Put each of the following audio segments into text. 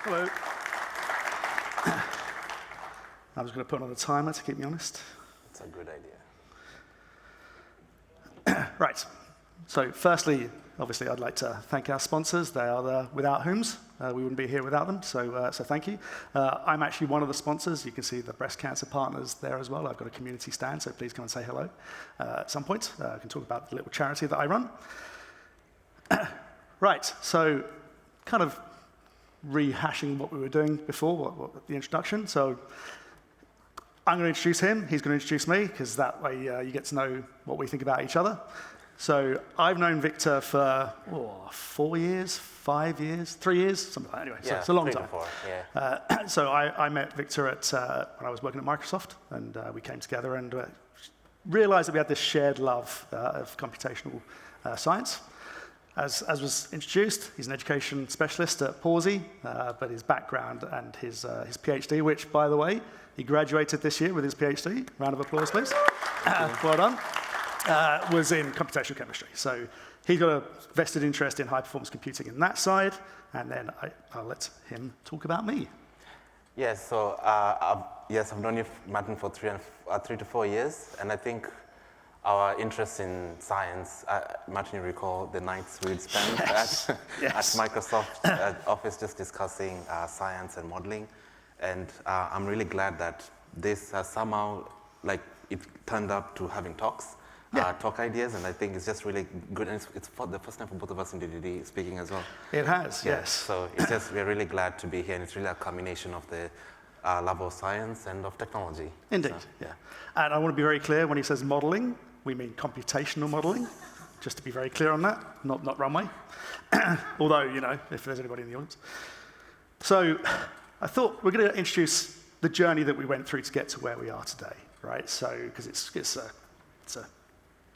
Hello. I was going to put on a timer to keep me honest. That's a good idea. Right. So firstly, obviously, I'd like to thank our sponsors. They are the without whom's. We wouldn't be here without them, so thank you. I'm actually one of the sponsors. You can see the breast cancer partners there as well. I've got a community stand, so please come and say hello at some point. I can talk about the little charity that I run. Right, so kind of rehashing what we were doing before, the introduction. So I'm going to introduce him, he's going to introduce me, because that way you get to know what we think about each other. So I've known Victor for 4 years, 5 years, 3 years, something like that. Anyway, so it's a long time. 3 to 4, yeah. So I met Victor when I was working at Microsoft, and we came together and realized that we had this shared love of computational science. As was introduced, he's an education specialist at Pawsey, but his background and his PhD, which, by the way, he graduated this year with his PhD. Round of applause, please. Well done. Was in computational chemistry. So he's got a vested interest in high-performance computing in that side, and then I'll let him talk about me. Yes, so I've known you, Martin, for 3 to 4 years, and I think our interest in science, Martin, you recall the nights we'd spend at Microsoft office just discussing science and modeling, and I'm really glad that this has somehow, it turned up to having talks. Talk ideas, and I think it's just really good. And it's for the first time for both of us in DDD speaking as well. It has, yeah, yes. So it's just, we're really glad to be here, and it's really a combination of the love of science and of technology. Indeed, yeah. And I want to be very clear, when he says modeling, we mean computational modeling, just to be very clear on that, not runway. Although, if there's anybody in the audience. So I thought we're going to introduce the journey that we went through to get to where we are today, right? So, because it's a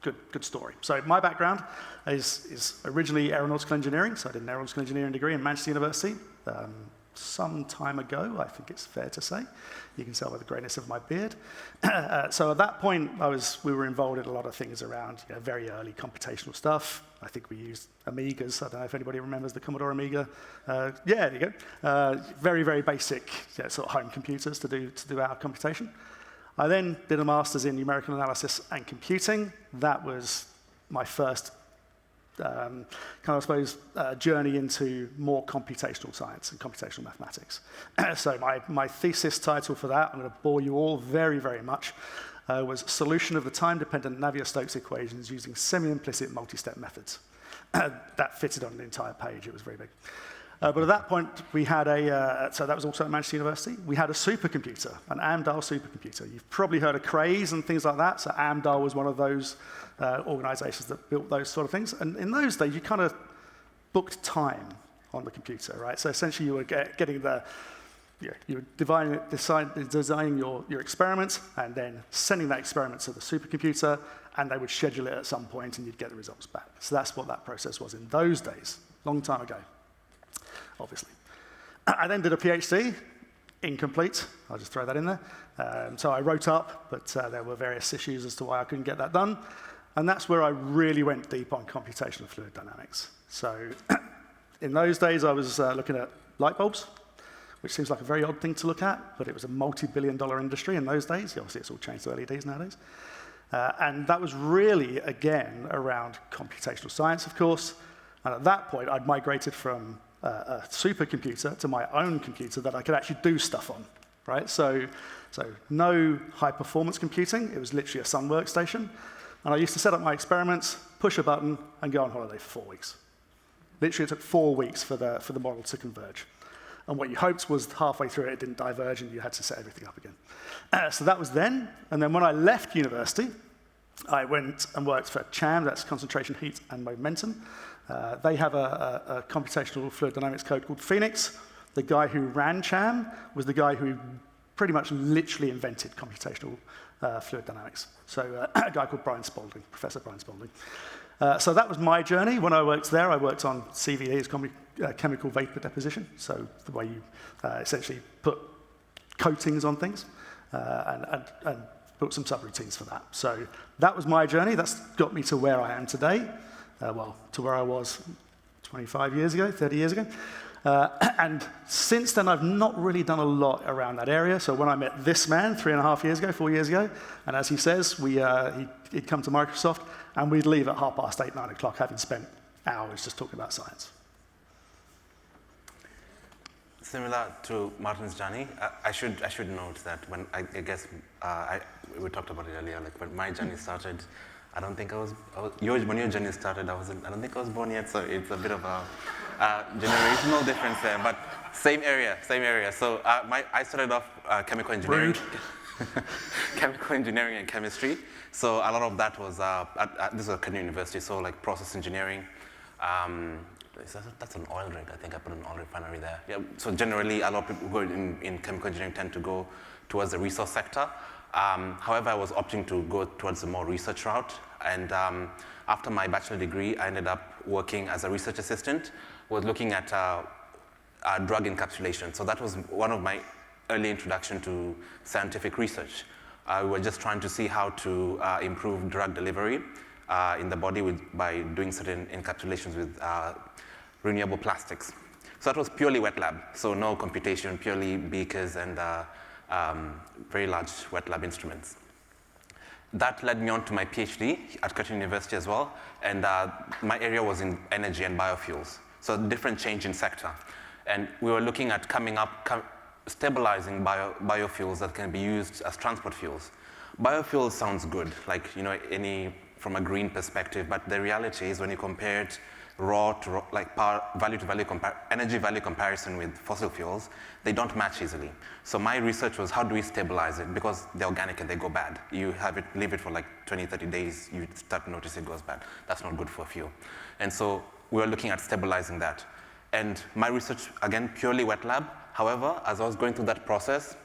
good story. So my background is originally aeronautical engineering, so I did an aeronautical engineering degree in Manchester University some time ago, I think it's fair to say. You can tell by the greyness of my beard. So at that point, we were involved in a lot of things around very early computational stuff. I think we used Amigas. I don't know if anybody remembers the Commodore Amiga. Yeah, there you go. Very, very basic sort of home computers to do our computation. I then did a master's in numerical analysis and computing. That was my first journey into more computational science and computational mathematics. So my thesis title for that, I'm going to bore you all very, very much, was Solution of the Time-Dependent Navier-Stokes Equations Using Semi-Implicit Multi-Step Methods. That fitted on an entire page. It was very big. But at that point, we had so that was also at Manchester University, we had a supercomputer, an Amdahl supercomputer. You've probably heard of Craze and things like that, so Amdahl was one of those organizations that built those sort of things. And in those days, you kind of booked time on the computer, right? So essentially, you were you were designing your experiment, and then sending that experiment to the supercomputer, and they would schedule it at some point, and you'd get the results back. So that's what that process was in those days, long time ago. Obviously. I then did a PhD, incomplete, I'll just throw that in there. So I wrote up, but there were various issues as to why I couldn't get that done. And that's where I really went deep on computational fluid dynamics. So in those days, I was looking at light bulbs, which seems like a very odd thing to look at, but it was a multi-billion-dollar industry in those days. Obviously, it's all changed to LEDs nowadays. And that was really, again, around computational science, of course. And at that point, I'd migrated from a supercomputer to my own computer that I could actually do stuff on, right? So no high-performance computing. It was literally a Sun workstation. And I used to set up my experiments, push a button, and go on holiday for 4 weeks. Literally, it took 4 weeks for the model to converge. And what you hoped was halfway through it didn't diverge, and you had to set everything up again. So that was then. And then when I left university, I went and worked for CHAM, that's concentration, heat, and momentum. They have a computational fluid dynamics code called Phoenix. The guy who ran CHAM was the guy who pretty much literally invented computational fluid dynamics. So a guy called Professor Brian Spalding. So that was my journey. When I worked there, I worked on CVD, chemical vapor deposition. So the way you essentially put coatings on things and built some subroutines for that. So that was my journey. That's got me to where I am today. To where I was 25 years ago, 30 years ago. And since then, I've not really done a lot around that area. So when I met this man 3.5 years ago, 4 years ago, and as he says, he'd come to Microsoft, and we'd leave at 8:30, 9 o'clock, having spent hours just talking about science. Similar to Martin's journey, I should note that when we talked about it earlier. Like when my journey started, I don't think when your journey started, I don't think I was born yet. So it's a bit of a generational difference there, but same area. So I started off chemical engineering, chemical engineering and chemistry. So a lot of that was this was at university. So like process engineering. That's an oil rig. I think I put an oil refinery there. Yeah. So generally, a lot of people who go in chemical engineering tend to go towards the resource sector. However, I was opting to go towards the more research route. And after my bachelor degree, I ended up working as a research assistant. Was looking at drug encapsulation. So that was one of my early introduction to scientific research. We were just trying to see how to improve drug delivery in the body by doing certain encapsulations with renewable plastics. So that was purely wet lab, so no computation, purely beakers and very large wet lab instruments. That led me on to my PhD at Curtin University as well, and my area was in energy and biofuels, so a different change in sector. And we were looking at stabilizing biofuels that can be used as transport fuels. Biofuels sounds good, like from a green perspective, but the reality is when you compare it raw to like power value to value energy value comparison with fossil fuels, they don't match easily. So my research was how do we stabilize it, because they're organic and they go bad. You leave it for like 20, 30 days, you start to notice it goes bad. That's not good for fuel. And so we were looking at stabilizing that. And my research, again, purely wet lab. However, as I was going through that process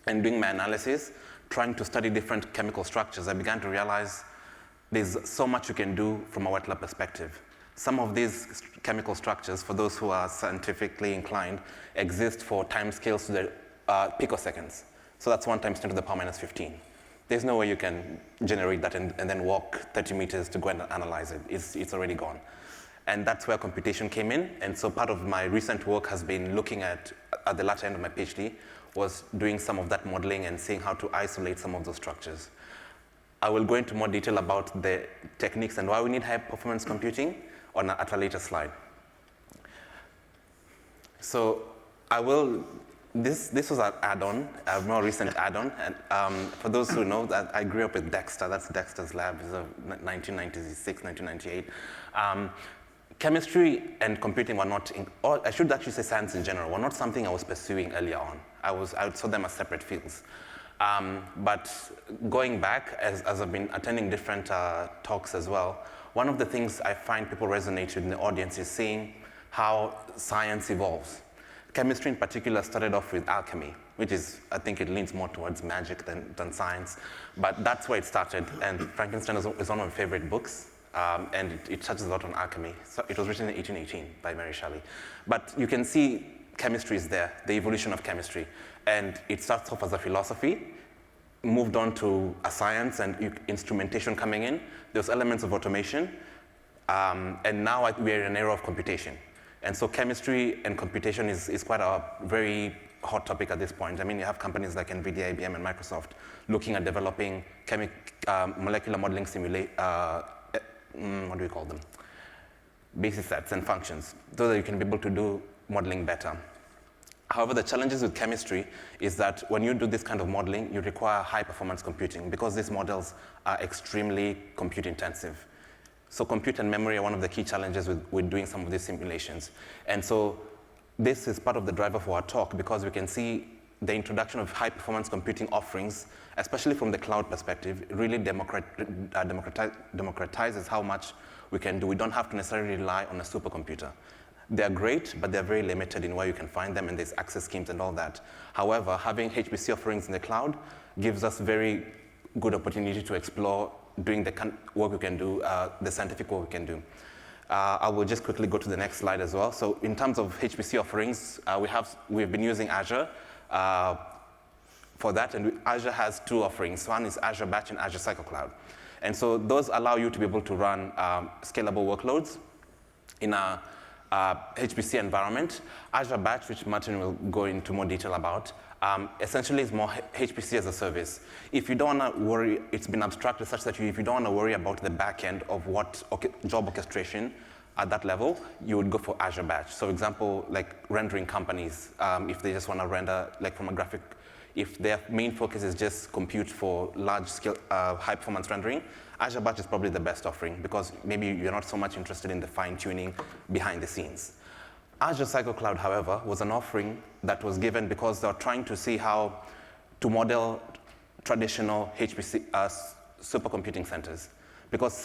and doing my analysis, trying to study different chemical structures, I began to realize there's so much you can do from a wet lab perspective. Some of these chemical structures, for those who are scientifically inclined, exist for time scales to the picoseconds. So that's 1 times 10 to the power minus 15. There's no way you can generate that and then walk 30 meters to go and analyze it. It's already gone. And that's where computation came in. And so part of my recent work has been looking at the latter end of my PhD, was doing some of that modeling and seeing how to isolate some of those structures. I will go into more detail about the techniques and why we need high performance computing at a later slide. So this was an add-on, a more recent add-on. And for those who know that I grew up with Dexter, that's Dexter's lab, it's 1996, 1998. Chemistry and computing were not, or I should actually say science in general, were not something I was pursuing earlier on. I saw them as separate fields. But going back, as I've been attending different talks as well, one of the things I find people resonate with in the audience is seeing how science evolves. Chemistry in particular started off with alchemy, which is, I think it leans more towards magic than science, but that's where it started. And Frankenstein is one of my favorite books, and it touches a lot on alchemy. So it was written in 1818 by Mary Shelley. But you can see chemistry is there, the evolution of chemistry. And it starts off as a philosophy, moved on to a science and instrumentation coming in. There's elements of automation, and now we're in an era of computation. And so chemistry and computation is quite a very hot topic at this point. I mean, you have companies like NVIDIA, IBM, and Microsoft looking at developing molecular modeling what do we call them? Basis sets and functions, so that you can be able to do modeling better. However, the challenges with chemistry is that when you do this kind of modeling, you require high-performance computing because these models are extremely compute-intensive. So compute and memory are one of the key challenges with doing some of these simulations. And so this is part of the driver for our talk because we can see the introduction of high-performance computing offerings, especially from the cloud perspective, really democratizes how much we can do. We don't have to necessarily rely on a supercomputer. They're great, but they're very limited in where you can find them, and there's access schemes and all that. However, having HPC offerings in the cloud gives us very good opportunity to explore doing the work we can do, the scientific work we can do. I will just quickly go to the next slide as well. So in terms of HPC offerings, we've been using Azure for that, and Azure has 2 offerings. One is Azure Batch and Azure Cycle Cloud. And so those allow you to be able to run scalable workloads in a HPC environment. Azure Batch, which Martin will go into more detail about, essentially is more HPC as a service. If you don't want to worry, it's been abstracted such that if you don't want to worry about the back end of what job orchestration at that level, you would go for Azure Batch. So example, like rendering companies, if they just want to render like from a graphic, if their main focus is just compute for large scale, high performance rendering, Azure Batch is probably the best offering because maybe you're not so much interested in the fine tuning behind the scenes. Azure Cycle Cloud, however, was an offering that was given because they were trying to see how to model traditional HPC supercomputing centers. Because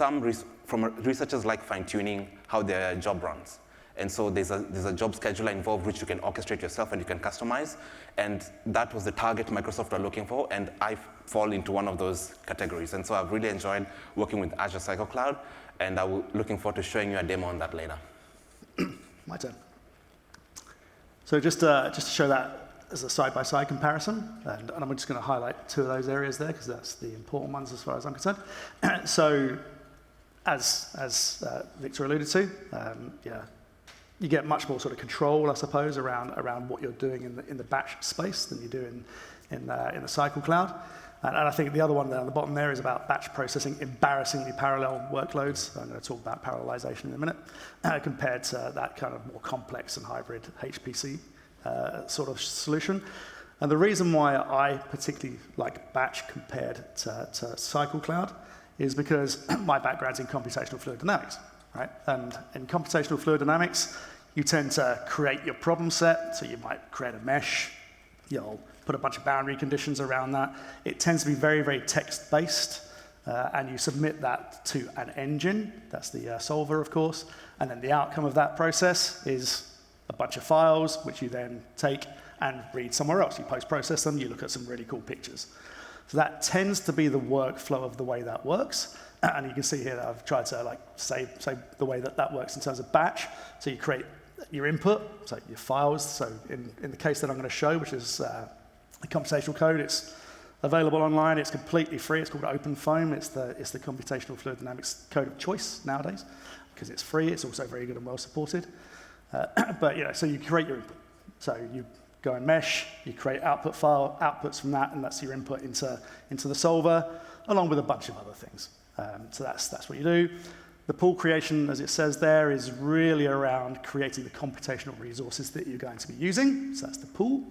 from researchers like fine-tuning how their job runs. And so there's a job scheduler involved which you can orchestrate yourself and you can customize. And that was the target Microsoft were looking for, and I fall into one of those categories. And so I've really enjoyed working with Azure Cycle Cloud, and I'm looking forward to showing you a demo on that later. My turn. So just to show that as a side-by-side comparison, and I'm just going to highlight two of those areas there because that's the important ones as far as I'm concerned. So, as Victor alluded to, you get much more sort of control, I suppose, around what you're doing in the batch space than you do in the Cycle Cloud. And I think the other one there on the bottom there is about batch processing, embarrassingly parallel workloads. I'm going to talk about parallelization in a minute, compared to that kind of more complex and hybrid HPC sort of solution. And the reason why I particularly like batch compared to Cycle Cloud is because my background's in computational fluid dynamics, right? And in computational fluid dynamics, you tend to create your problem set. So you might create a mesh, you'll put a bunch of boundary conditions around that. It tends to be very, very text-based, and you submit that to an engine. That's the solver, of course. And then the outcome of that process is a bunch of files, which you then take and read somewhere else. You post-process them, you look at some really cool pictures. So that tends to be the workflow of the way that works. And you can see here that I've tried to say the way that works in terms of batch. So you create your input, so your files. So in the case that I'm going to show, which is the computational code, it's available online. It's completely free. It's called OpenFOAM. It's the computational fluid dynamics code of choice nowadays because it's free. It's also very good and well supported. But so you create your input. So you go and mesh, you create outputs from that, and that's your input into the solver, along with a bunch of other things. So that's what you do. The pool creation, as it says there, is really around creating the computational resources that you're going to be using. So that's the pool.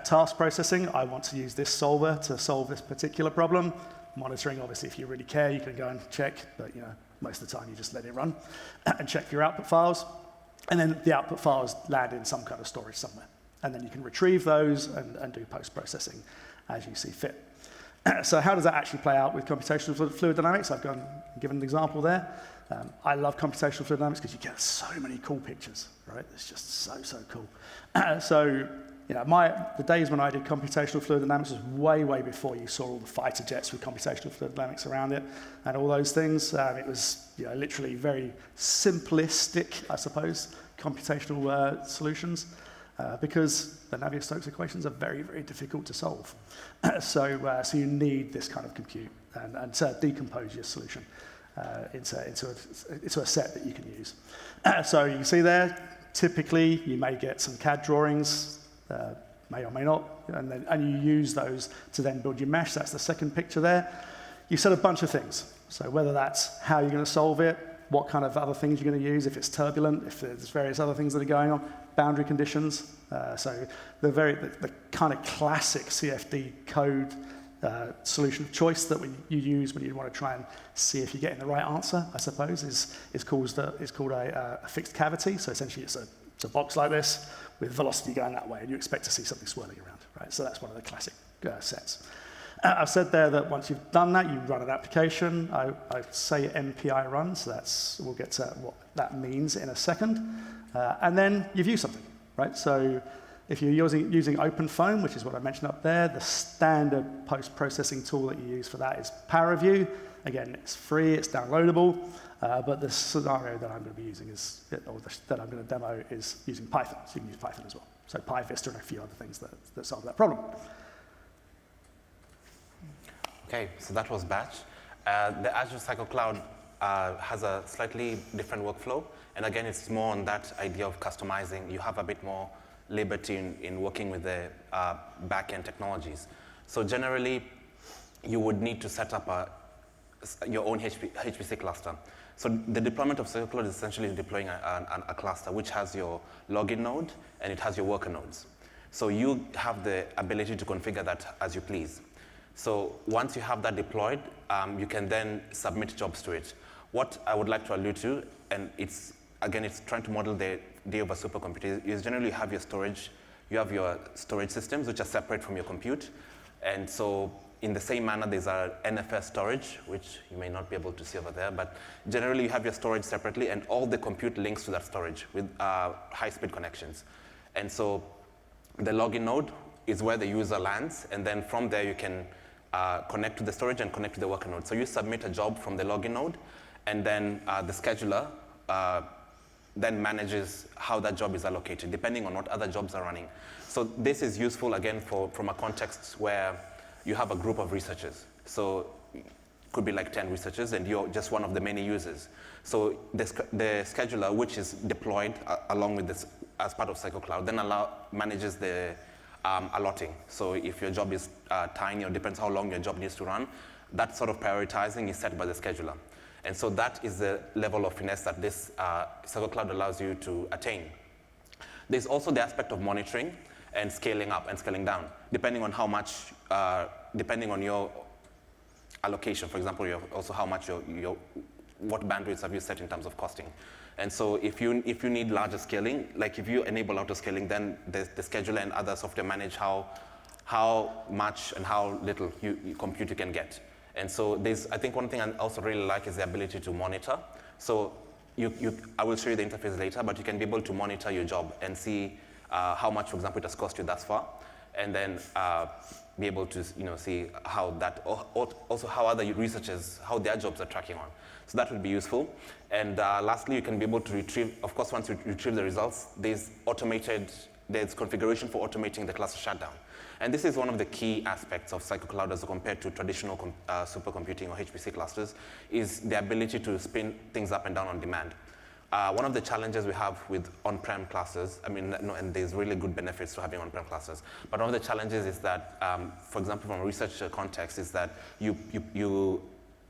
Task processing, I want to use this solver to solve this particular problem. Monitoring, obviously, if you really care, you can go and check, but most of the time you just let it run and check your output files. And then the output files land in some kind of storage somewhere. And then you can retrieve those and do post-processing as you see fit. So how does that actually play out with computational fluid dynamics? I've given an example there. I love computational fluid dynamics because you get so many cool pictures, right? It's just so cool. So the days when I did computational fluid dynamics was way before you saw all the fighter jets with computational fluid dynamics around it and all those things. It was literally very simplistic, I suppose, computational solutions. Because the Navier-Stokes equations are very, very difficult to solve. So you need this kind of compute and to decompose your solution into a set that you can use. So you can see there, typically you may get some CAD drawings, may or may not, and you use those to then build your mesh. That's the second picture there. You set a bunch of things. So whether that's how you're going to solve it, what kind of other things you're going to use, if it's turbulent, if there's various other things that are going on, boundary conditions. So the kind of classic CFD code solution of choice that you use when you want to try and see if you're getting the right answer, I suppose, is called a fixed cavity. So essentially it's a box like this with velocity going that way, and you expect to see something swirling around, right? So that's one of the classic sets. I've said there that once you've done that, you run an application. I say MPI run, so we'll get to what that means in a second. And then you view something, right? So if you're using OpenFOAM, which is what I mentioned up there, the standard post-processing tool that you use for that is ParaView. Again, it's free, it's downloadable, but the scenario that I'm going to be using that I'm going to demo is using Python. So you can use Python as well. So PyVista and a few other things that solve that problem. Okay, so that was batch. The Azure Cycle Cloud has a slightly different workflow. And again, it's more on that idea of customizing. You have a bit more liberty in working with the back-end technologies. So generally, you would need to set up your own HPC cluster. So the deployment of CycleCloud is essentially deploying a cluster which has your login node and it has your worker nodes. So you have the ability to configure that as you please. So once you have that deployed, you can then submit jobs to it. What I would like to allude to, and it's trying to model the idea of a supercomputer, is generally you have your storage systems which are separate from your compute. And so in the same manner, there's our NFS storage, which you may not be able to see over there, but generally you have your storage separately and all the compute links to that storage with high-speed connections. And so the login node is where the user lands, and then from there you can connect to the storage and connect to the worker node. So you submit a job from the login node, and then the scheduler then manages how that job is allocated, depending on what other jobs are running. So this is useful, again, from a context where you have a group of researchers. So it could be like 10 researchers, and you're just one of the many users. So the scheduler, which is deployed along with this as part of CycleCloud, then manages the allotting. So if your job is tiny or depends how long your job needs to run, that sort of prioritizing is set by the scheduler. And so that is the level of finesse that this CycleCloud allows you to attain. There's also the aspect of monitoring and scaling up and scaling down, depending on how much, depending on your allocation. For example, also how much what bandwidths have you set in terms of costing. And so if you need larger scaling, like if you enable auto scaling, then the scheduler and other software manage how much and how little compute you can get. And so I think one thing I also really like is the ability to monitor. So I will show you the interface later, but you can be able to monitor your job and see how much, for example, it has cost you thus far, and then be able to see how that, also how other researchers, how their jobs are tracking on. So that would be useful. And lastly, you can be able to retrieve, of course, once you retrieve the results, there's configuration for automating the cluster shutdown. And this is one of the key aspects of CycleCloud as compared to traditional supercomputing or HPC clusters, is the ability to spin things up and down on demand. One of the challenges we have with on-prem clusters, and there's really good benefits to having on-prem clusters, but one of the challenges is that, for example, from a research context, is that you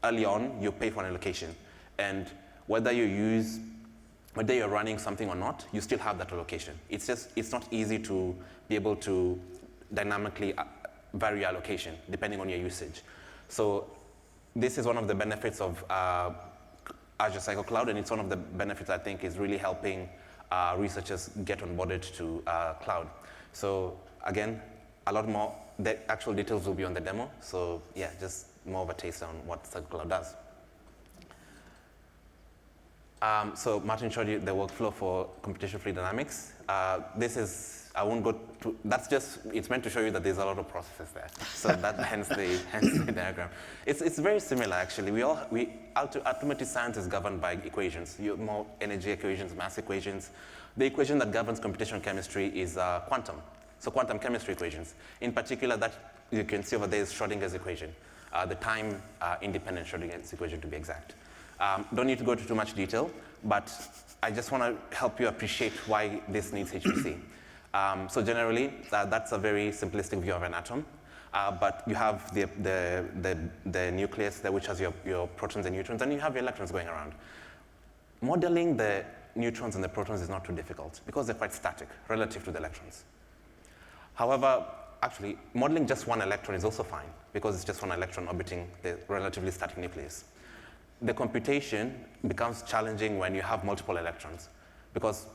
early on, you pay for an allocation. And whether you're running something or not, you still have that allocation. It's not easy to be able to dynamically vary your allocation depending on your usage. So this is one of the benefits of Azure CycleCloud, and it's one of the benefits I think is really helping researchers get onboarded to cloud. So again, a lot more, the actual details will be on the demo. So yeah, just more of a taste on what CycleCloud does. So Martin showed you the workflow for computational fluid dynamics. I won't go to, it's meant to show you that there's a lot of processes there. So that hence the diagram. It's very similar actually. Ultimately science is governed by equations. You have more energy equations, mass equations. The equation that governs computational chemistry is quantum. So quantum chemistry equations. In particular, that you can see over there is Schrodinger's equation. The time independent Schrodinger's equation to be exact. Don't need to go into too much detail, but I just want to help you appreciate why this needs HPC. So generally, that's a very simplistic view of an atom, but you have the nucleus there, which has your protons and neutrons, and you have your electrons going around. Modeling the neutrons and the protons is not too difficult because they're quite static relative to the electrons. However, actually, modeling just one electron is also fine because it's just one electron orbiting the relatively static nucleus. The computation becomes challenging when you have multiple electrons because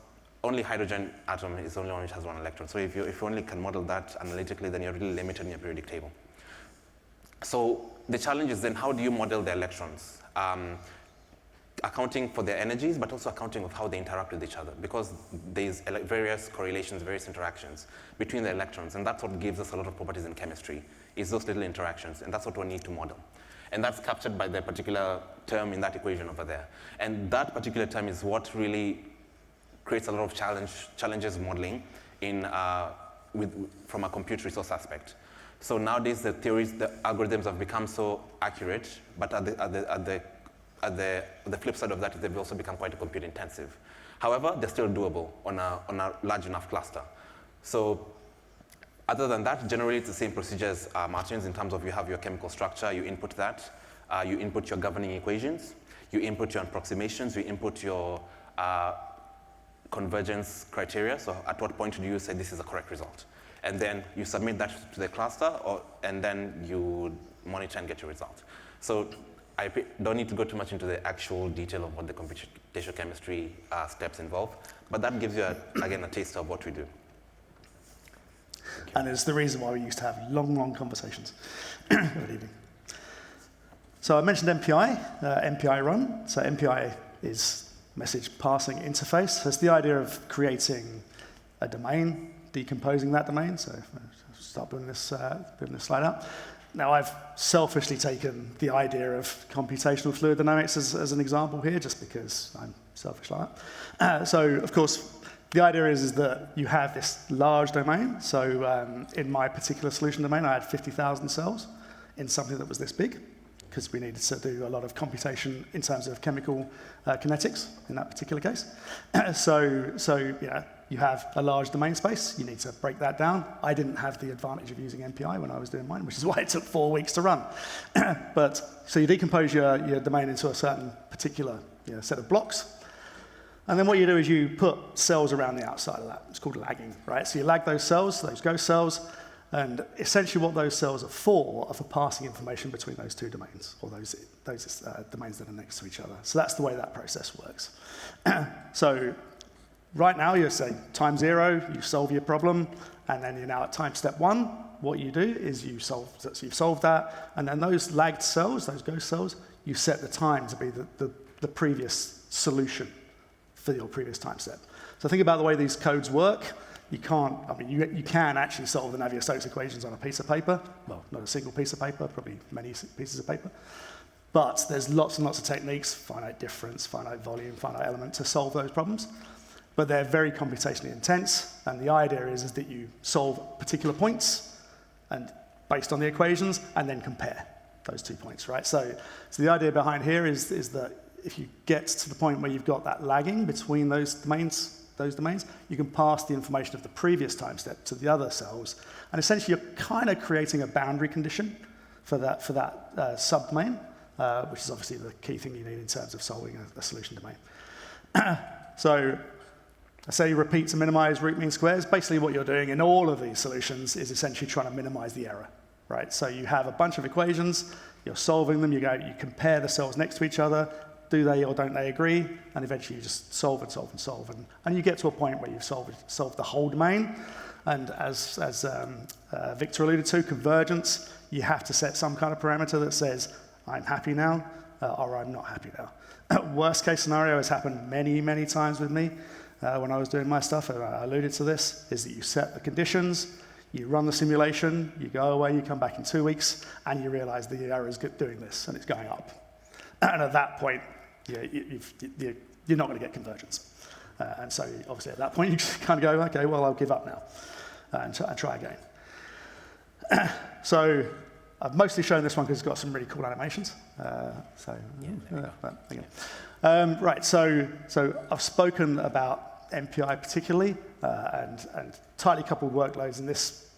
only hydrogen atom is the only one which has one electron. So if you only can model that analytically, then you're really limited in your periodic table. So the challenge is then how do you model the electrons? Accounting for their energies, but also accounting of how they interact with each other, because there's various correlations, various interactions between the electrons, and that's what gives us a lot of properties in chemistry, is those little interactions, and that's what we need to model. And that's captured by the particular term in that equation over there. And that particular term is what really creates a lot of challenges modeling from a compute resource aspect. So nowadays the theories, the algorithms have become so accurate, but at the flip side of that is they've also become quite compute intensive. However, they're still doable on a large enough cluster. So other than that, generally it's the same procedure as Martin's in terms of you have your chemical structure, you input that, you input your governing equations, you input your approximations, you input your convergence criteria. So at what point do you say this is a correct result? And then you submit that to the cluster, and then you monitor and get your result. So I don't need to go too much into the actual detail of what the computational chemistry steps involve, but that gives you, again, a taste of what we do. And it's the reason why we used to have long, long conversations. Good evening. So I mentioned MPI, MPI run. So MPI is message passing interface. So it's the idea of creating a domain, decomposing that domain. So I'll start building this slide out. Now I've selfishly taken the idea of computational fluid dynamics as an example here, just because I'm selfish like that. So of course, the idea is that you have this large domain. So in my particular solution domain, I had 50,000 cells in something that was this big, because we needed to do a lot of computation in terms of chemical kinetics in that particular case. So yeah, you have a large domain space. You need to break that down. I didn't have the advantage of using MPI when I was doing mine, which is why it took 4 weeks to run. So you decompose your domain into a certain particular set of blocks. And then what you do is you put cells around the outside of that. It's called lagging, right? So you lag those cells, those ghost cells, and essentially what those cells are for passing information between those two domains, or those domains that are next to each other. So that's the way that process works. So right now you say time 0, you solve your problem, and then you're now at time step 1. What you do is you've solved that, and then those lagged cells, those ghost cells, you set the time to be the previous solution for your previous time step. So think about the way these codes work. You can't, you can actually solve the Navier-Stokes equations on a piece of paper. Well, not a single piece of paper, probably many pieces of paper. But there's lots and lots of techniques, finite difference, finite volume, finite element, to solve those problems. But they're very computationally intense, and the idea is that you solve particular points and based on the equations, and then compare those 2 points, right? So the idea behind here is that if you get to the point where you've got that lagging between those domains, you can pass the information of the previous time step to the other cells, and essentially you're kind of creating a boundary condition for that subdomain, which is obviously the key thing you need in terms of solving a solution domain. So I say repeat to minimize root mean squares. Basically what you're doing in all of these solutions is essentially trying to minimize the error, right? So you have a bunch of equations, you're solving them, you compare the cells next to each other, do they or don't they agree, and eventually you just solve and solve and solve, and you get to a point where you've solved the whole domain. And as Victor alluded to, convergence, you have to set some kind of parameter that says, I'm happy now, or I'm not happy now. Worst case scenario has happened many, many times with me when I was doing my stuff, and I alluded to this, is that you set the conditions, you run the simulation, you go away, you come back in 2 weeks, and you realize the error is doing this, and it's going up. And at that point, you're not going to get convergence. And so obviously at that point, you just kind of go, okay, well, I'll give up now and try again. So I've mostly shown this one because it's got some really cool animations. Right, so I've spoken about MPI particularly, and tightly coupled workloads, and this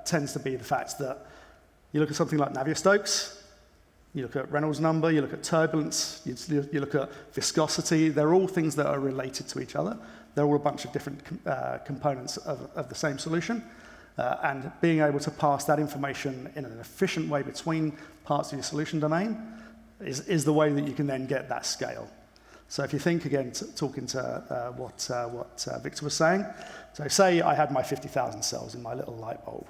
tends to be the fact that you look at something like Navier-Stokes, you look at Reynolds number, you look at turbulence, you look at viscosity. They're all things that are related to each other. They're all a bunch of different components of the same solution. And being able to pass that information in an efficient way between parts of your solution domain is the way that you can then get that scale. So if you think, again, talking to what Victor was saying, so say I had my 50,000 cells in my little light bulb.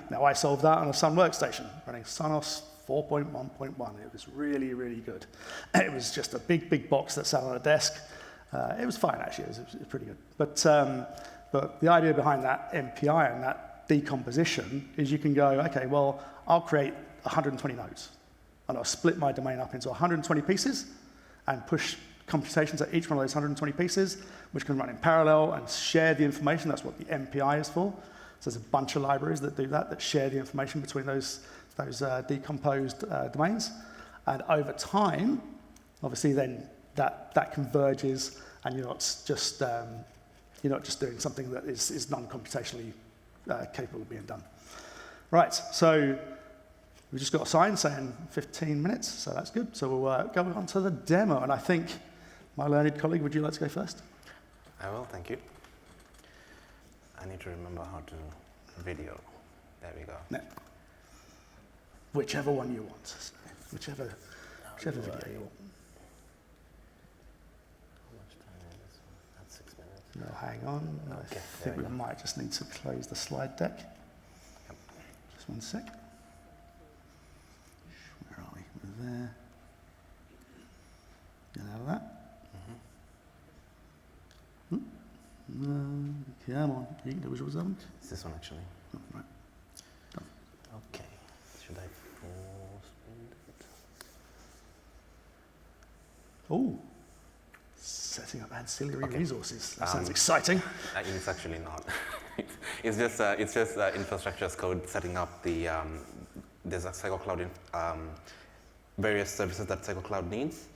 Now I solved that on a Sun workstation, running Sonos 4.1.1. It was really, really good. It was just a big, big box that sat on a desk. It was fine, actually. It was pretty good. But the idea behind that MPI and that decomposition is you can go, okay, well, I'll create 120 nodes, and I'll split my domain up into 120 pieces and push computations at each one of those 120 pieces, which can run in parallel and share the information. That's what the MPI is for. So there's a bunch of libraries that do that share the information between those decomposed domains. And over time, obviously then that converges, and you're not just doing something that is non-computationally capable of being done. Right, so we've just got a sign saying 15 minutes, so that's good. So we'll go on to the demo, and I think my learned colleague, would you like to go first? I will, thank you. I need to remember how to video. There we go. No. Whichever one you want. Whichever video you want. How much time is this one? That's 6 minutes. No, hang on. Okay, I think we might just need to close the slide deck. Yep. Just one sec. Where are we? We're there. Get out of that. Come on, you can do visuals on. It's this one actually. Oh, right. Okay. Should I pause it? Oh, setting up ancillary Okay. resources. That sounds exciting. It's actually not. It's just infrastructure as code setting up the there's a Cycle Cloud various services that Cycle Cloud needs.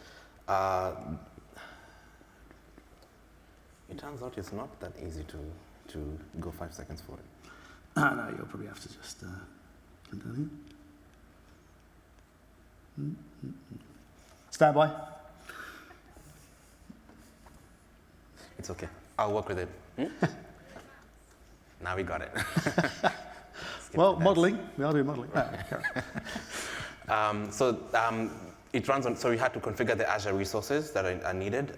It turns out it's not that easy to go 5 seconds for it. No, you'll probably have to just continue. Stand by. It's okay. I'll work with it. Now we got it. Well, modeling. We are doing modeling. It runs on, so we had to configure the Azure resources that are needed.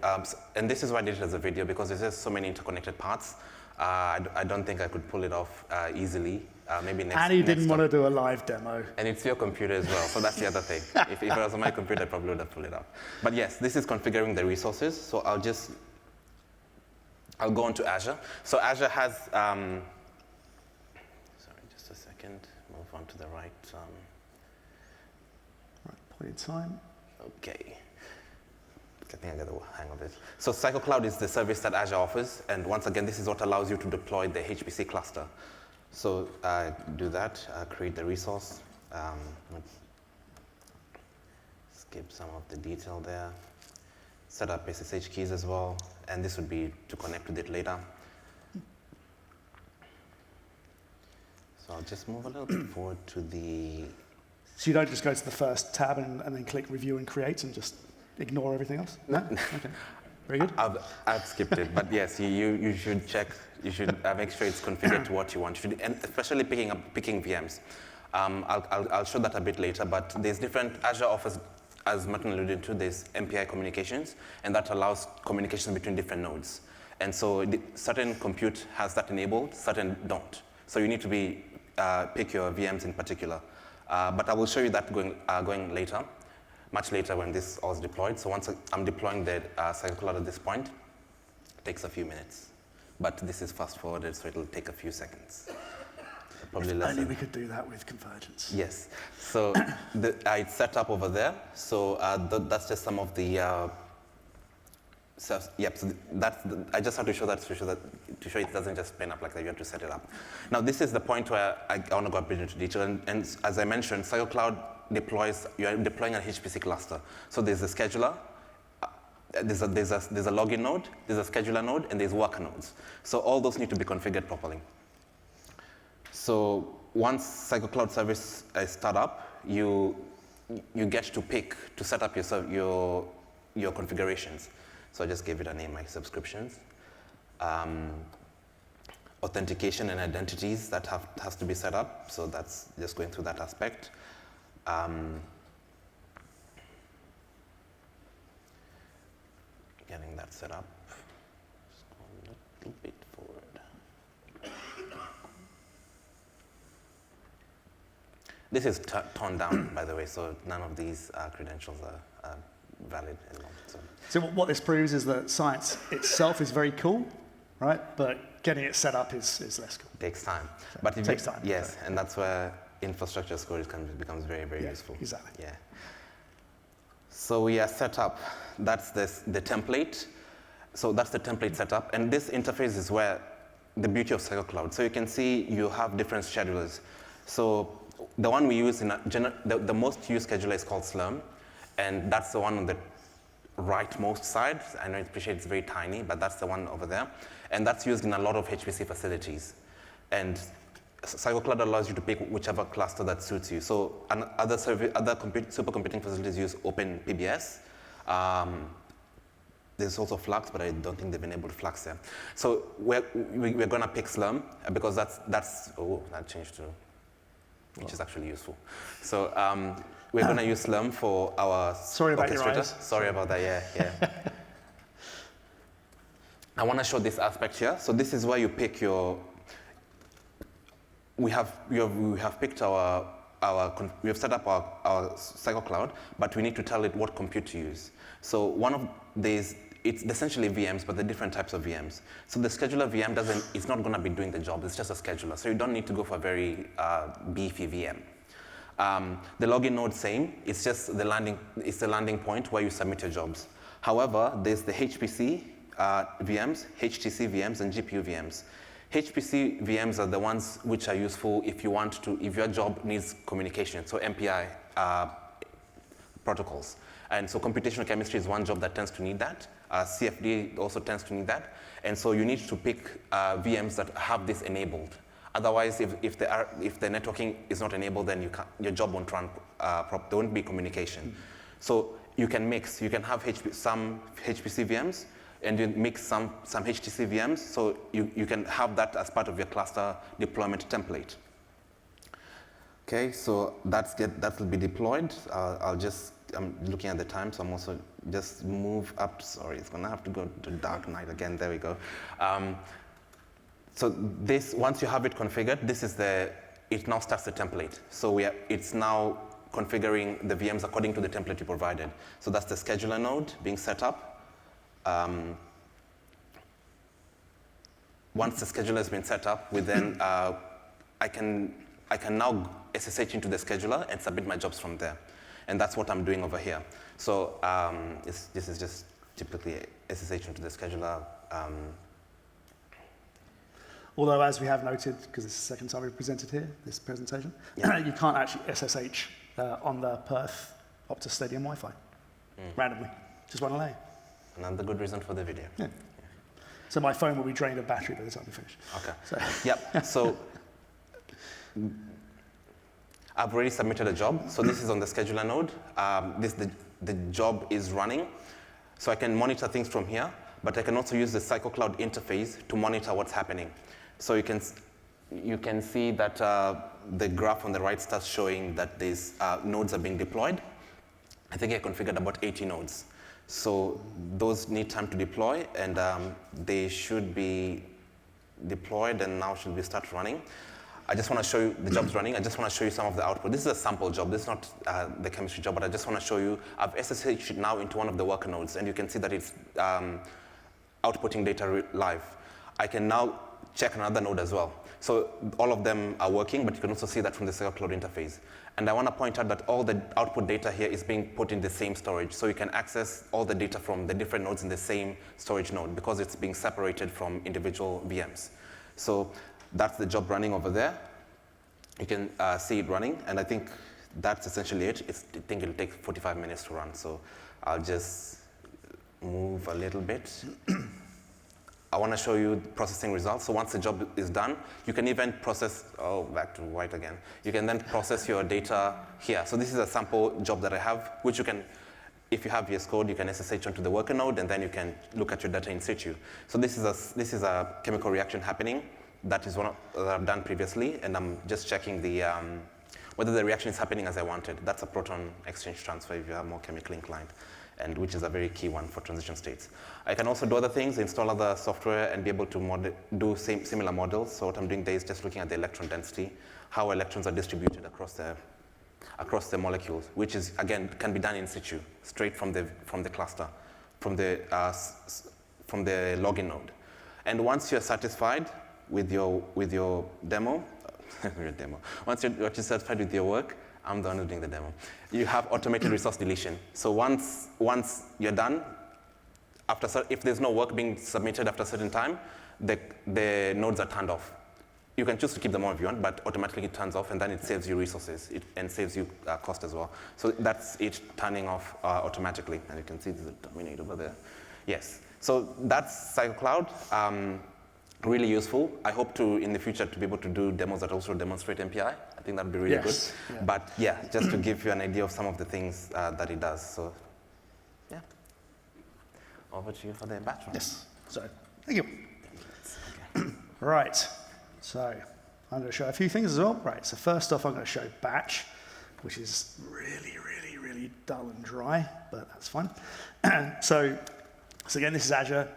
And this is why I did it as a video, because there's just so many interconnected parts. I don't think I could pull it off easily. Maybe next. And he didn't want to do a live demo. And it's your computer as well, so that's the other thing. If it was on my computer, I probably would have pulled it off. But yes, this is configuring the resources. So I'll go on to Azure. So Azure has, sorry, just a second, move on to the right. Right, point in time. Okay. I think I got the hang of it. So Cycle Cloud is the service that Azure offers, and once again, this is what allows you to deploy the HPC cluster. So do that, create the resource. Skip some of the detail there. Set up SSH keys as well, and this would be to connect with it later. So I'll just move a little bit forward to the... So you don't just go to the first tab and then click review and create and just ignore everything else? No? Okay. Very good. I've skipped it, but yes, you should check. You should make sure it's configured to what you want, and especially picking VMs. I'll show that a bit later, but there's different, Azure offers, as Martin alluded to, there's MPI communications, and that allows communication between different nodes. And so certain compute has that enabled, certain don't. So you need to pick your VMs in particular. But I will show you that going later, much later when this all is deployed. So once I'm deploying the Cycle Cloud at this point, it takes a few minutes. But this is fast forwarded, so it'll take a few seconds. Probably less. Only we could do that with convergence. Yes. So it's set up over there. So that's just some of the. So I just have to show that to show it doesn't just spin up like that. You have to set it up. Now this is the point where I want to go a bit into detail. And as I mentioned, Cycle Cloud deploys. You are deploying a HPC cluster. So there's a scheduler. There's a login node. There's a scheduler node, and there's worker nodes. So all those need to be configured properly. So once Cycle Cloud service is start up, you get to pick to set up your configurations. So I just gave it a name like subscriptions. Authentication and identities that has to be set up. So that's just going through that aspect. Getting that set up. Just go a little bit forward. This is torn down, by the way, so none of these credentials are valid anymore. So what this proves is that science itself is very cool, right? But getting it set up is less cool. It takes time. So but it takes time. Yes, and that's where infrastructure as code becomes very, very useful. Exactly. Yeah. So we are set up. That's the template. So that's the template setup. And this interface is where the beauty of Cycle Cloud. So you can see you have different schedulers. So the one we use the most used scheduler is called Slurm, and that's the one on the rightmost side. I know it's very tiny, but that's the one over there. And that's used in a lot of HPC facilities. And CycleCloud allows you to pick whichever cluster that suits you. So other supercomputing facilities use OpenPBS. There's also Flux, but I don't think they've enabled Flux there. So we're going to pick Slurm because that changed to, which is actually useful. So we're going to use Slurm for our Sorry about your orchestrator. eyes. Sorry about that, yeah. I want to show this aspect here. So this is where you pick your. We have picked we have set up our CycleCloud, but we need to tell it what compute to use. So one of these, it's essentially VMs, but the different types of VMs. So the scheduler VM it's not going to be doing the job. It's just a scheduler. So you don't need to go for a very beefy VM. The login node, same. It's just the landing point where you submit your jobs. However, there's the HPC VMs, HTC VMs, and GPU VMs. HPC VMs are the ones which are useful if your job needs communication, so MPI protocols. And so computational chemistry is one job that tends to need that. CFD also tends to need that. And so you need to pick VMs that have this enabled. Otherwise, if the networking is not enabled, then your job won't run, there won't be communication. So you can mix. You can have some HPC VMs, and you mix some HTC VMs, so you can have that as part of your cluster deployment template. Okay, so that will be deployed. I'm looking at the time, so I'm also just move up. Sorry, it's gonna have to go to dark night again. There we go. So this, once you have it configured, it now starts the template. So it's now configuring the VMs according to the template you provided. So that's the scheduler node being set up. Once the scheduler has been set up, I can now SSH into the scheduler and submit my jobs from there. And that's what I'm doing over here. So this is just typically SSH into the scheduler. Although, as we have noted, because it's the second time we've presented here, this presentation, you can't actually SSH on the Perth Optus Stadium Wi-Fi randomly. Just want to lay. Another good reason for the video. Yeah. So my phone will be drained of battery by the time we finish. Okay. So. Yep. So I've already submitted a job. So this is on the scheduler node. The job is running. So I can monitor things from here, but I can also use the CycleCloud interface to monitor what's happening. So you can see that the graph on the right starts showing that these nodes are being deployed. I think I configured about 80 nodes. So those need time to deploy, and they should be deployed and now should be start running. I just want to show you the job's running. I just want to show you some of the output. This is a sample job. This is not the chemistry job, but I just want to show you. I've SSH'd now into one of the worker nodes, and you can see that it's outputting data live. I can now check another node as well. So all of them are working, but you can also see that from the CycleCloud interface. And I want to point out that all the output data here is being put in the same storage. So you can access all the data from the different nodes in the same storage node because it's being separated from individual VMs. So that's the job running over there. You can see it running, and I think that's essentially it. I think it'll take 45 minutes to run. So I'll just move a little bit. I want to show you processing results. So once the job is done, you can even process, back to white again. You can then process your data here. So this is a sample job that I have, which you can, if you have VS Code, you can SSH onto the worker node, and then you can look at your data in situ. So this is a chemical reaction happening. That is one that I've done previously, and I'm just checking whether the reaction is happening as I wanted. That's a proton exchange transfer if you are more chemically inclined, and which is a very key one for transition states. I can also do other things, install other software, and be able to do similar models. So what I'm doing there is just looking at the electron density, how electrons are distributed across the molecules, which is, again, can be done in situ, straight from the cluster, from the login node. And once you're satisfied with your demo, once you're satisfied with your work, I'm the one who's doing the demo. You have automated resource deletion. So once you're done, if there's no work being submitted after a certain time, the nodes are turned off. you can choose to keep them on if you want, but automatically it turns off, and then it saves you resources and saves you cost as well. So that's it turning off automatically, and you can see there's a dominate over there. Yes, so that's Cycle Cloud. Really useful. I hope to, in the future, to be able to do demos that also demonstrate MPI. I think that would be really good. Yeah. But yeah, just to give you an idea of some of the things that it does. So yeah, over to you for the batch run. Yes, so thank you. Okay. Right, so I'm going to show a few things as well. Right, so first off, I'm going to show batch, which is really, really, really dull and dry, but that's fine. So again, this is Azure.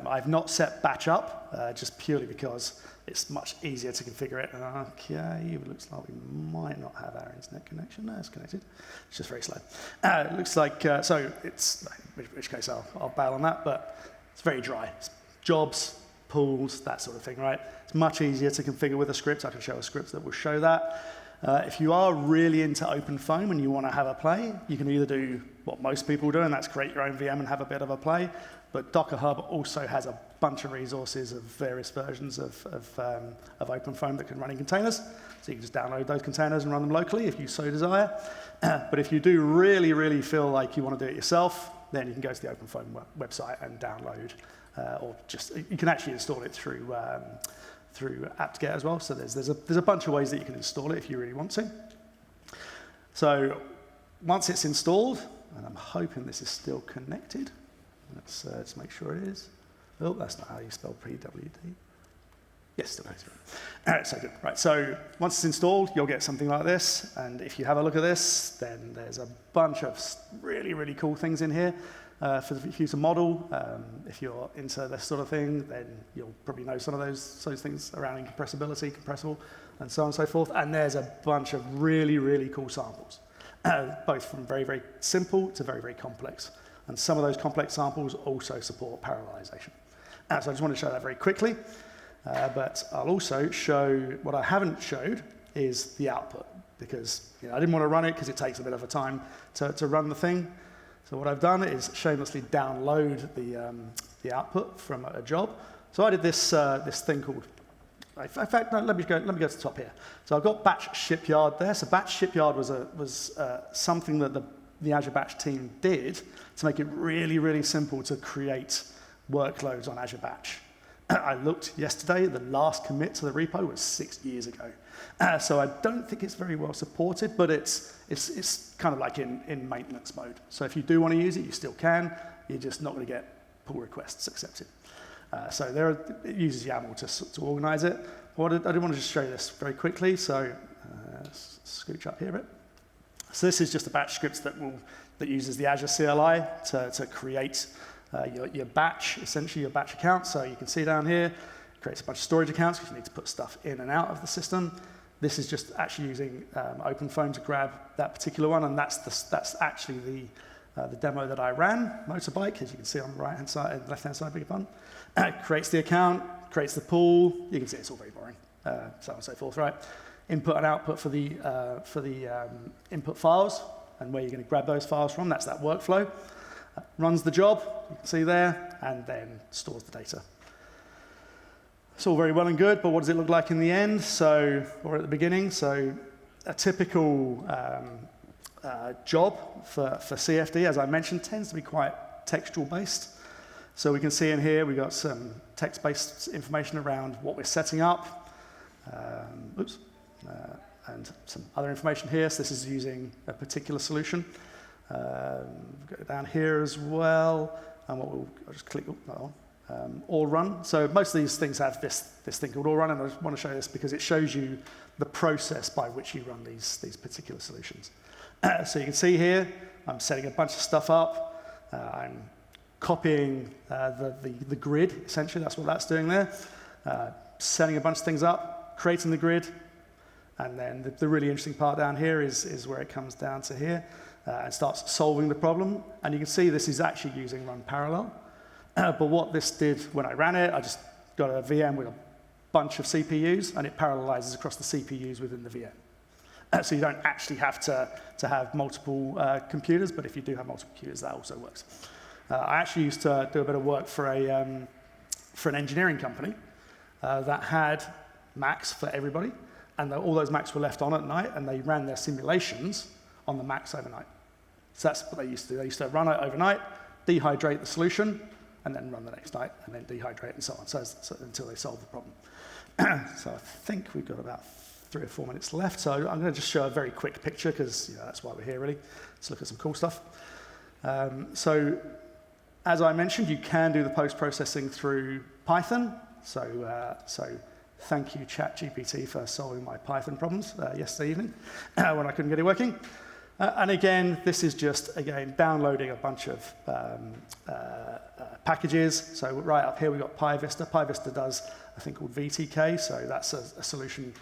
I've not set batch up, just purely because it's much easier to configure it. Okay, it looks like we might not have our internet connection. No, it's connected. It's just very slow. It looks like, so it's, in which case I'll bail on that, but it's very dry. It's jobs, pools, that sort of thing, right? It's much easier to configure with a script. I can show a script that will show that. If you are really into OpenFOAM and you want to have a play, you can either do what most people do, and that's create your own VM and have a bit of a play. But Docker Hub also has a bunch of resources of various versions of OpenFOAM that can run in containers. So you can just download those containers and run them locally if you so desire. But if you do really, really feel like you want to do it yourself, then you can go to the OpenFOAM website and download, or just, you can actually install it through apt-get as well. So there's a bunch of ways that you can install it if you really want to. So once it's installed, and I'm hoping this is still connected. Let's make sure it is. Oh, that's not how you spell PWD. Yes, still connected. All right, so good. Right, so once it's installed, you'll get something like this. And if you have a look at this, then there's a bunch of really, really cool things in here for you to model. If you're into this sort of thing, then you'll probably know some of those things around incompressibility, compressible, and so on and so forth. And there's a bunch of really, really cool samples, both from very, very simple to very, very complex. And some of those complex samples also support parallelization. So I just want to show that very quickly. But I'll also show, what I haven't showed is the output, because I didn't want to run it because it takes a bit of a time to run the thing. So what I've done is shamelessly download the output from a job. So I did this thing called, in fact, no, let me go to the top here. So I've got batch shipyard there. So batch shipyard was something that the Azure Batch team did to make it really, really simple to create workloads on Azure Batch. I looked yesterday, the last commit to the repo was 6 years ago. So I don't think it's very well supported, but it's kind of like in maintenance mode. So if you do want to use it, you still can. You're just not going to get pull requests accepted. So it uses YAML to organize it. I did want to just show you this very quickly. So let's scooch up here a bit. So this is just a batch script that uses the Azure CLI to create your batch, essentially your batch account. So you can see down here, it creates a bunch of storage accounts because you need to put stuff in and out of the system. This is just actually using OpenFOAM to grab that particular one, and that's actually the demo that I ran, Motorbike, as you can see on the right-hand side, left-hand side, beg your pardon. Creates the account, creates the pool. You can see it's all very boring, so on and so forth, right? Input and output for the input files, and where you're going to grab those files from. That's that workflow. Runs the job, you can see there, and then stores the data. It's all very well and good, but what does it look like in the end? Or at the beginning. So a typical job for CFD, as I mentioned, tends to be quite textual based. So we can see in here we've got some text-based information around what we're setting up. And some other information here. So this is using a particular solution. Go down here as well, and I'll just click that on. All run. So most of these things have this thing called all run, and I just want to show this because it shows you the process by which you run these particular solutions. So you can see here, I'm setting a bunch of stuff up. I'm copying the grid, essentially. That's what that's doing there. Setting a bunch of things up, creating the grid, and then the really interesting part down here is where it comes down to here. And starts solving the problem. And you can see this is actually using run parallel. But what this did when I ran it, I just got a VM with a bunch of CPUs, and it parallelizes across the CPUs within the VM. So you don't actually have to have multiple computers, but if you do have multiple computers, that also works. I actually used to do a bit of work for an engineering company that had Macs for everybody, and all those Macs were left on at night, and they ran their simulations on the Macs overnight. So that's what they used to do. They used to run it overnight, dehydrate the solution, and then run the next night, and then dehydrate and so on, so until they solved the problem. So I think we've got about 3 or 4 minutes left, so I'm going to just show a very quick picture, because that's why we're here, really. Let's look at some cool stuff. So as I mentioned, you can do the post-processing through Python. So thank you, ChatGPT, for solving my Python problems yesterday evening when I couldn't get it working. And again, this is just, downloading a bunch of packages. So right up here, we've got PyVista. PyVista does a thing called VTK, so that's a solution,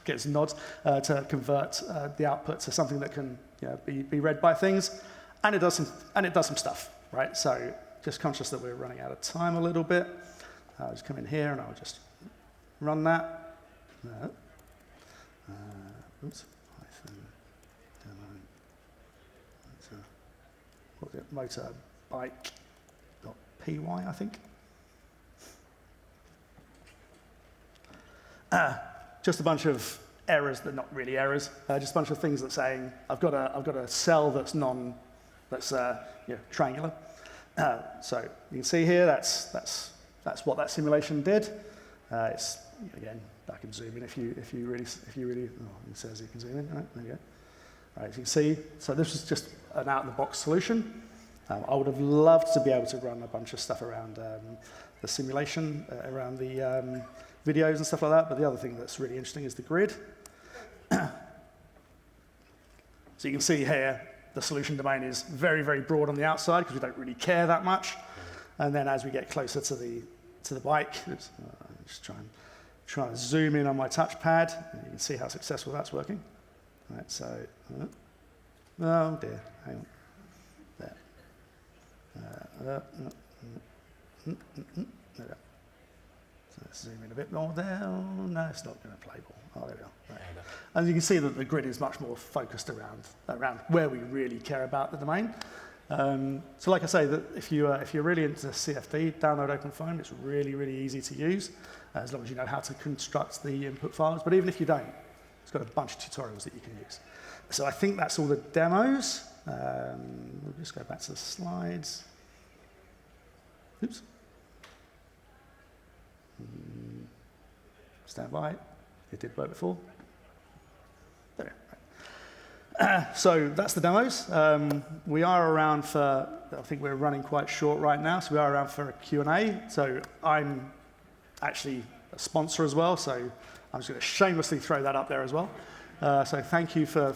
gets nods, to convert the output to something that can be read by things. And it does some stuff, right? So just conscious that we're running out of time a little bit. I'll just come in here and I'll just run that. Oops, Python demo. What was it? Motorbike.py, I think. Just a bunch of errors that are not really errors. Just a bunch of things that saying I've got a cell that's triangular. So you can see here that's what that simulation did. It's again, I can zoom in if you really. Oh, it says you can zoom in. Right, there you go. Right, as you can see, so this was just an out-of-the-box solution. I would have loved to be able to run a bunch of stuff around the simulation, around the videos and stuff like that. But the other thing that's really interesting is the grid. So you can see here, the solution domain is very, very broad on the outside because we don't really care that much. And then as we get closer to the bike, just try to zoom in on my touchpad, and you can see how successful that's working. Right, so, oh dear, hang on. There. There we go. So let's zoom in a bit more there. Oh, no, it's not going to play ball. Oh, there we go. Right. And you can see that the grid is much more focused around where we really care about the domain. So like I say, that if you're really into CFD, download OpenFOAM. It's really, really easy to use, as long as you know how to construct the input files. But even if you don't, it's got a bunch of tutorials that you can use. So I think that's all the demos. We'll just go back to the slides. Oops. Stand by. It did work before. There. So that's the demos. We are around for, I think we're running quite short right now, so we are around for a Q&A. So I'm actually a sponsor as well, so I'm just going to shamelessly throw that up there as well. So thank you for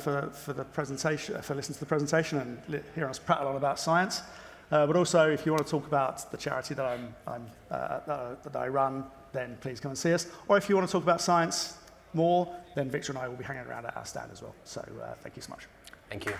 the presentation, for listening to the presentation and hearing us prattle on about science. But also, if you want to talk about the charity that that I run, then please come and see us. Or if you want to talk about science more, then Victor and I will be hanging around at our stand as well. So thank you so much. Thank you.